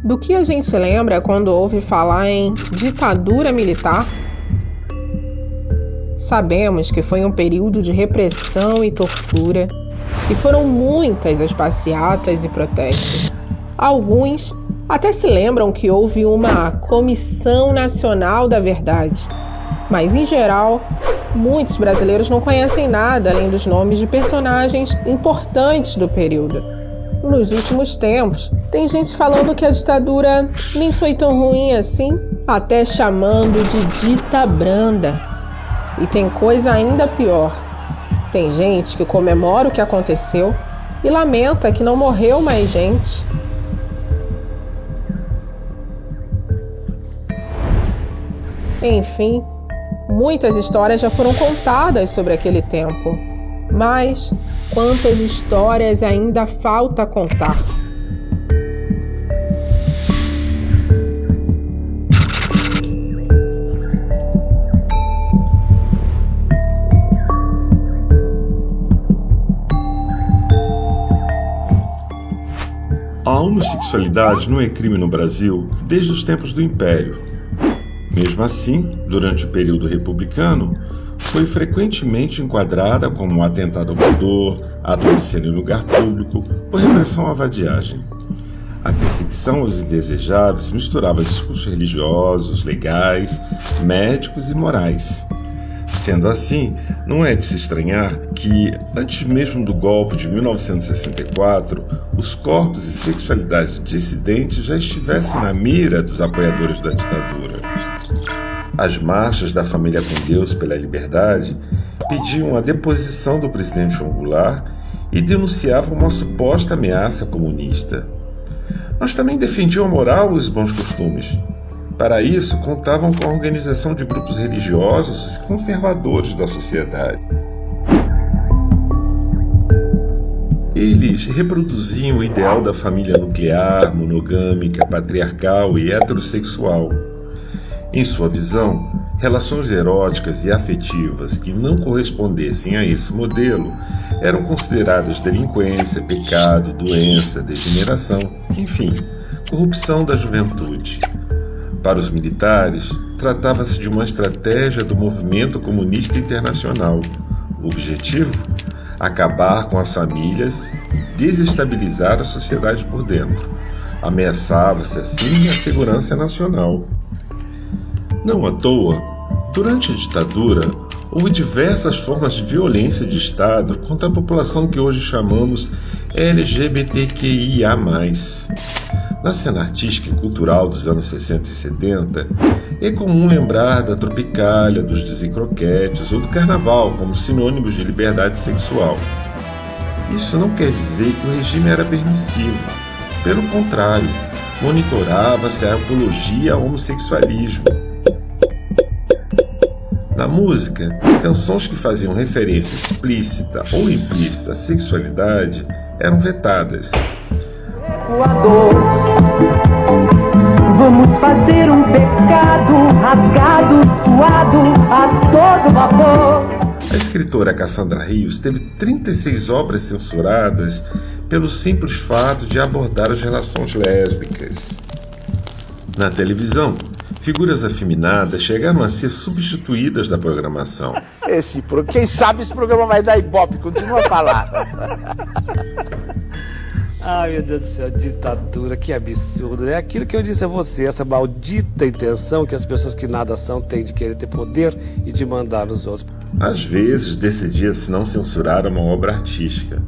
Do que a gente lembra quando ouve falar em ditadura militar? Sabemos que foi um período de repressão e tortura, e foram muitas as passeatas e protestos. Alguns até se lembram que houve uma Comissão Nacional da Verdade, mas em geral, muitos brasileiros não conhecem nada além dos nomes de personagens importantes do período. Nos últimos tempos, tem gente falando que a ditadura nem foi tão ruim assim, até chamando de dita branda. E tem coisa ainda pior. Tem gente que comemora o que aconteceu e lamenta que não morreu mais gente. Enfim, muitas histórias já foram contadas sobre aquele tempo. Mas quantas histórias ainda falta contar? A homossexualidade não é crime no Brasil desde os tempos do Império. Mesmo assim, durante o período republicano, foi frequentemente enquadrada como um atentado ao pudor, ato obsceno em lugar público ou repressão à vadiagem. A perseguição aos indesejáveis misturava discursos religiosos, legais, médicos e morais. Sendo assim, não é de se estranhar que, antes mesmo do golpe de 1964, os corpos e sexualidades dissidentes já estivessem na mira dos apoiadores da ditadura. As marchas da Família com Deus pela Liberdade pediam a deposição do presidente João Goulart e denunciavam uma suposta ameaça comunista. Mas também defendiam a moral e os bons costumes. Para isso, contavam com a organização de grupos religiosos e conservadores da sociedade. Eles reproduziam o ideal da família nuclear, monogâmica, patriarcal e heterossexual. Em sua visão, relações eróticas e afetivas que não correspondessem a esse modelo eram consideradas delinquência, pecado, doença, degeneração, enfim, corrupção da juventude. Para os militares, tratava-se de uma estratégia do movimento comunista internacional. O objetivo? Acabar com as famílias, desestabilizar a sociedade por dentro. Ameaçava-se assim a segurança nacional. Não à toa, durante a ditadura, houve diversas formas de violência de Estado contra a população que hoje chamamos LGBTQIA+. Na cena artística e cultural dos anos 60 e 70, é comum lembrar da Tropicália, dos Desencroquetes ou do Carnaval como sinônimos de liberdade sexual. Isso não quer dizer que o regime era permissivo. Pelo contrário, monitorava-se a apologia ao homossexualismo. Na música, canções que faziam referência explícita ou implícita à sexualidade eram vetadas. Vamos fazer um pecado rasgado, suado a todo vapor. A escritora Cassandra Rios teve 36 obras censuradas pelo simples fato de abordar as relações lésbicas. Na televisão, figuras afeminadas chegaram a ser substituídas da programação. Quem sabe esse programa vai dar ibope, continua a falar. Ai, meu Deus do céu, ditadura, que absurdo. É aquilo que eu disse a você, essa maldita intenção que as pessoas que nada são têm de querer ter poder e de mandar nos outros. Às vezes decidia-se não censurar uma obra artística,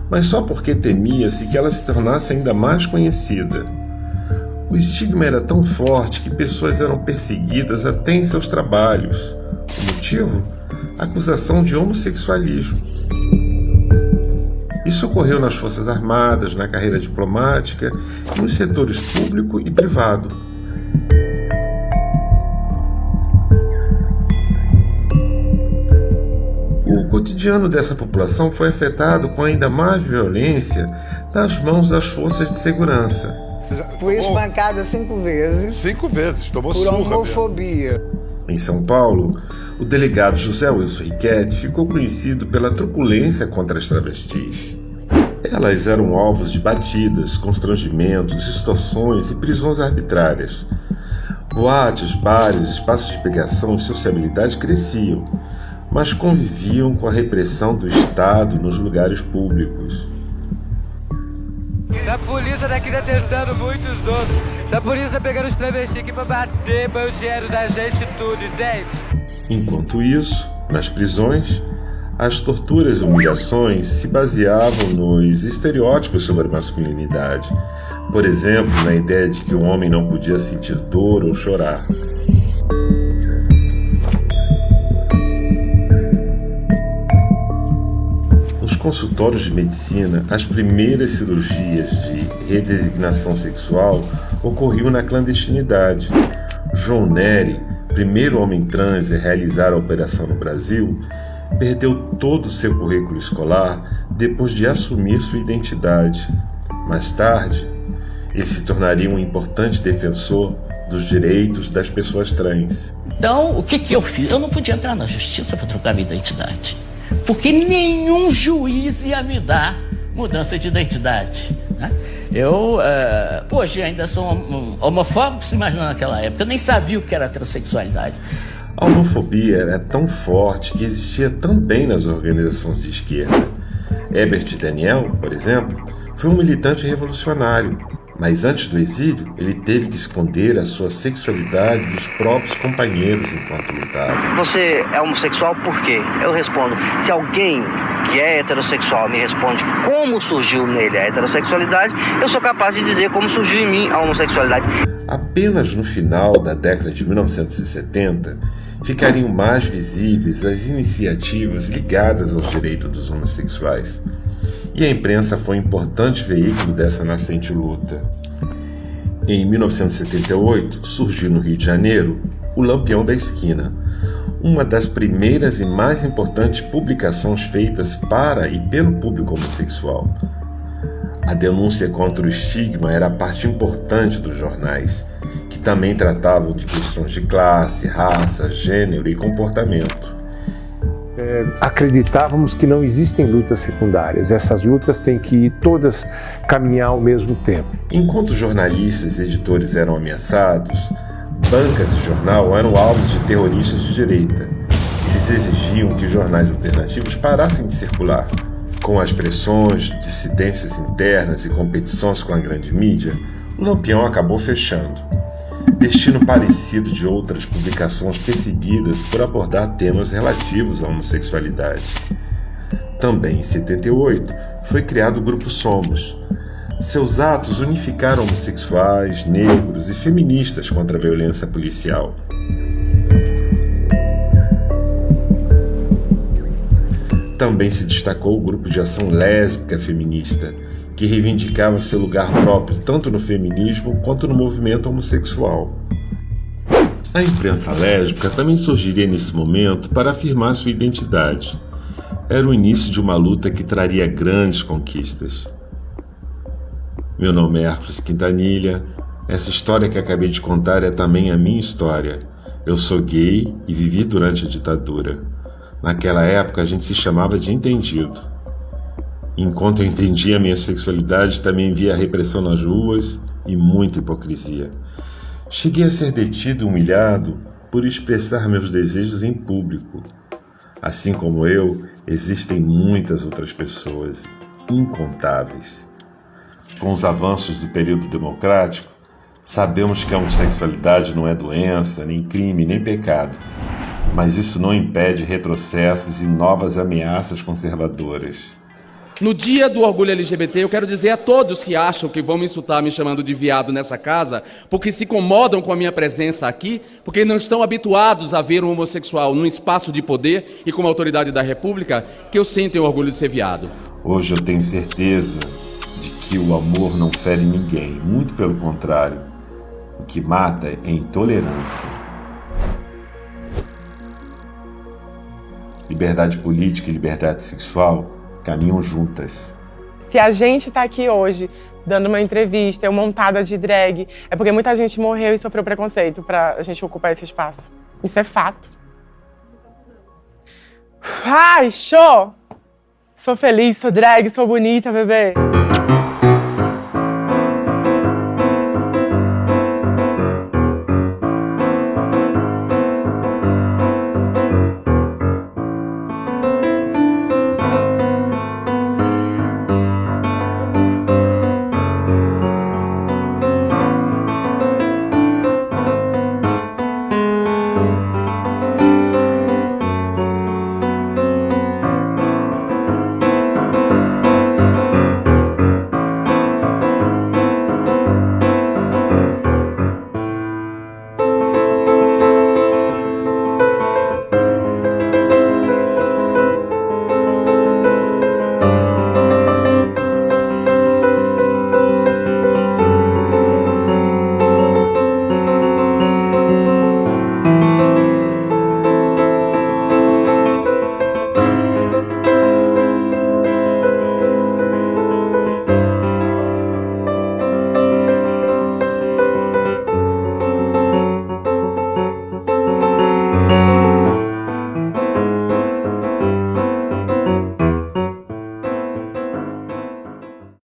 mas só porque temia-se que ela se tornasse ainda mais conhecida. O estigma era tão forte que pessoas eram perseguidas até em seus trabalhos. O motivo? A acusação de homossexualismo. Isso ocorreu nas Forças Armadas, na carreira diplomática e nos setores público e privado. O cotidiano dessa população foi afetado com ainda mais violência nas mãos das forças de segurança. Fui espancada 5 vezes. 5 vezes, tomou por surra homofobia. Mesmo. Em São Paulo, o delegado José Wilson Riquetti ficou conhecido pela truculência contra as travestis. Elas eram alvos de batidas, constrangimentos, extorsões e prisões arbitrárias. Boates, bares, espaços de pegação e sociabilidade cresciam, mas conviviam com a repressão do Estado nos lugares públicos. A polícia daqui detestando muitos outros. A polícia pegando os travestis aqui pra bater, põe o dinheiro da gente e tudo, entende? Enquanto isso, nas prisões, as torturas e humilhações se baseavam nos estereótipos sobre a masculinidade. Por exemplo, na ideia de que o homem não podia sentir dor ou chorar. Nos consultórios de medicina, as primeiras cirurgias de redesignação sexual ocorriam na clandestinidade. João Nery, primeiro homem trans a realizar a operação no Brasil, perdeu todo o seu currículo escolar depois de assumir sua identidade. Mais tarde, ele se tornaria um importante defensor dos direitos das pessoas trans. Então, o que eu fiz? Eu não podia entrar na justiça para trocar minha identidade, porque nenhum juiz ia me dar mudança de identidade, né? Eu, hoje ainda sou homofóbico, se imagina naquela época. Eu nem sabia o que era transexualidade. A homofobia era tão forte que existia também nas organizações de esquerda. Herbert Daniel, por exemplo, foi um militante revolucionário, mas antes do exílio, ele teve que esconder a sua sexualidade dos próprios companheiros enquanto lutava. Você é homossexual por quê? Eu respondo, se alguém que é heterossexual me responde como surgiu nele a heterossexualidade, eu sou capaz de dizer como surgiu em mim a homossexualidade. Apenas no final da década de 1970, ficariam mais visíveis as iniciativas ligadas aos direitos dos homossexuais. E a imprensa foi um importante veículo dessa nascente luta. Em 1978, surgiu no Rio de Janeiro o Lampião da Esquina, uma das primeiras e mais importantes publicações feitas para e pelo público homossexual. A denúncia contra o estigma era parte importante dos jornais, que também tratavam de questões de classe, raça, gênero e comportamento. Acreditávamos que não existem lutas secundárias. Essas lutas têm que todas caminhar ao mesmo tempo. Enquanto jornalistas e editores eram ameaçados, bancas de jornal eram alvos de terroristas de direita. Eles exigiam que jornais alternativos parassem de circular. Com as pressões, dissidências internas e competições com a grande mídia, o Lampião acabou fechando. Destino parecido de outras publicações perseguidas por abordar temas relativos à homossexualidade. Também em 78, foi criado o Grupo Somos. Seus atos unificaram homossexuais, negros e feministas contra a violência policial. Também se destacou o Grupo de Ação Lésbica Feminista, que reivindicava seu lugar próprio tanto no feminismo quanto no movimento homossexual. A imprensa lésbica também surgiria nesse momento para afirmar sua identidade. Era o início de uma luta que traria grandes conquistas. Meu nome é Hércules Quintanilha. Essa história que acabei de contar é também a minha história. Eu sou gay e vivi durante a ditadura. Naquela época a gente se chamava de entendido. Enquanto eu entendia a minha sexualidade, também via a repressão nas ruas e muita hipocrisia. Cheguei a ser detido e humilhado por expressar meus desejos em público. Assim como eu, existem muitas outras pessoas, incontáveis. Com os avanços do período democrático, sabemos que a homossexualidade não é doença, nem crime, nem pecado. Mas isso não impede retrocessos e novas ameaças conservadoras. No dia do orgulho LGBT, eu quero dizer a todos que acham que vão me insultar me chamando de viado nessa casa, porque se incomodam com a minha presença aqui, porque não estão habituados a ver um homossexual num espaço de poder e como autoridade da República, que eu sinto orgulho de ser viado. Hoje eu tenho certeza de que o amor não fere ninguém, muito pelo contrário. O que mata é intolerância. Liberdade política e liberdade sexual caminham juntas. Se a gente está aqui hoje dando uma entrevista, eu montada de drag, é porque muita gente morreu e sofreu preconceito para a gente ocupar esse espaço. Isso é fato. Ai, show! Sou feliz, sou drag, sou bonita, bebê.